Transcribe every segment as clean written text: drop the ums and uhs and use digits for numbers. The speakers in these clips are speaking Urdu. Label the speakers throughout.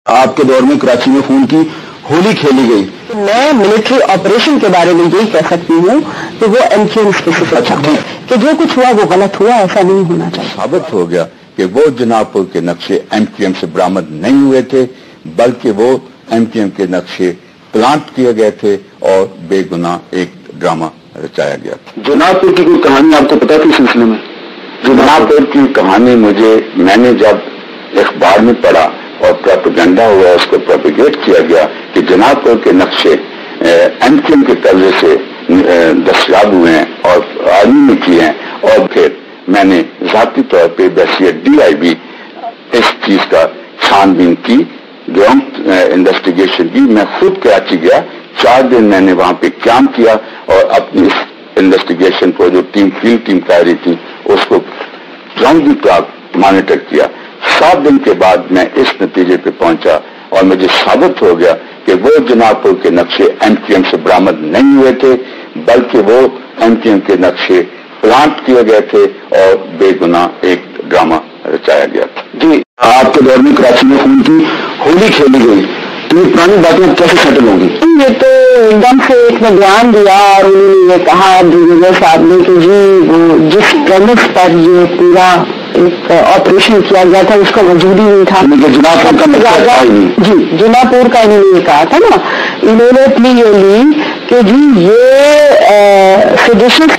Speaker 1: آپ کے دور میں کراچی میں خون کی ہولی کھیلی گئی.
Speaker 2: میں ملٹری آپریشن کے بارے میں یہی کہہ سکتی ہوں کہ وہ MKM اسپیسیفک تھا کہ جو کچھ ہوا وہ غلط ہوا، ایسا نہیں ہونا چاہیے.
Speaker 1: ثابت ہو گیا کہ وہ جناب پور کے نقشے MKM سے برآمد نہیں ہوئے تھے، بلکہ وہ MKM کے نقشے پلانٹ کیے گئے تھے اور بے گناہ ایک ڈرامہ رچایا گیا تھا.
Speaker 3: جناب پور کی کوئی کہانی آپ کو پتا تھی اس سلسلے میں؟
Speaker 1: جناب پور کی کہانی میں نے جب اخبار میں پڑھا اور پروپیگنڈا ہوا، اس کو پروپیگیٹ کیا گیا کہ جناب پور کے نقشے MKM کے قبضے سے دستیاب ہوئے ہیں اور آرمی نے کیے ہیں. اور پھر میں نے ذاتی طور پہ بحیثیت DIB اس چیز کا چھان بین کی، گراؤنڈ انویسٹیگیشن کی. میں خود کراچی گیا، 4 دن میں نے وہاں پہ قیام کیا اور اپنی اس انویسٹیگیشن کو جو فیلڈ ٹیم کر رہی تھی اس کو راؤنڈ دی کلاک مانیٹر کیا. 7 دن کے بعد میں اس نتیجے پہ پہنچا اور مجھے ثابت ہو گیا کہ وہ جناب پور کے نقشے MKM سے برآمد نہیں ہوئے تھے، بلکہ وہ MKM کے نقشے پلانٹ کیے گئے تھے اور بے گناہ ایک ڈرامہ رچایا گیا تھا.
Speaker 3: جی، آپ کے دور میں کراچی میں خون کی ہولی کھیلی گئی، تو یہ پرانی باتیں کیسے سیٹل ہوں گی؟
Speaker 2: یہ تو ایک دم سے ایک نے بیان دیا اور انہوں نے یہ کہا ڈیلیور صاحب نے کہ جی وہ جس پریمس پر یہ پورا ایک آپریشن کیا گیا تھا اس کا وجود ہی نہیں تھا.
Speaker 3: جناب پور کا
Speaker 2: جی جناب پور کا انہوں نے یہ کہا تھا نا، انہوں نے اپنی یہ لی کہ جی یہ سیڈیشن،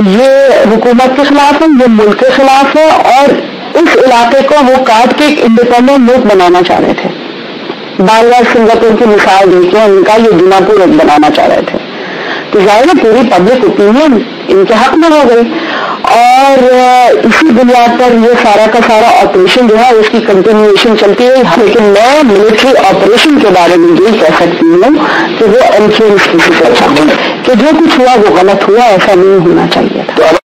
Speaker 2: یہ حکومت کے خلاف ہے، یہ ملک کے خلاف ہے، اور اس علاقے کو وہ کاٹ کے ایک انڈیپینڈنٹ ملک بنانا چاہ رہے تھے. بار بار سنگاپور کی مثال دے کے ان کا یہ جناب پور بنانا چاہ رہے تھے. تو ظاہر ہے پوری پبلک اوپینین ان کے حق میں ہو گئی اور اسی بنیاد پر یہ سارا کا سارا آپریشن جو ہے اس کی کنٹینیوشن چلتی رہی. لیکن میں ملٹری آپریشن کے بارے میں یہی کہہ سکتی ہوں کہ وہ MKM اسپیسیفک تھا کہ جو کچھ ہوا وہ غلط ہوا، ایسا نہیں ہونا چاہیے تھا.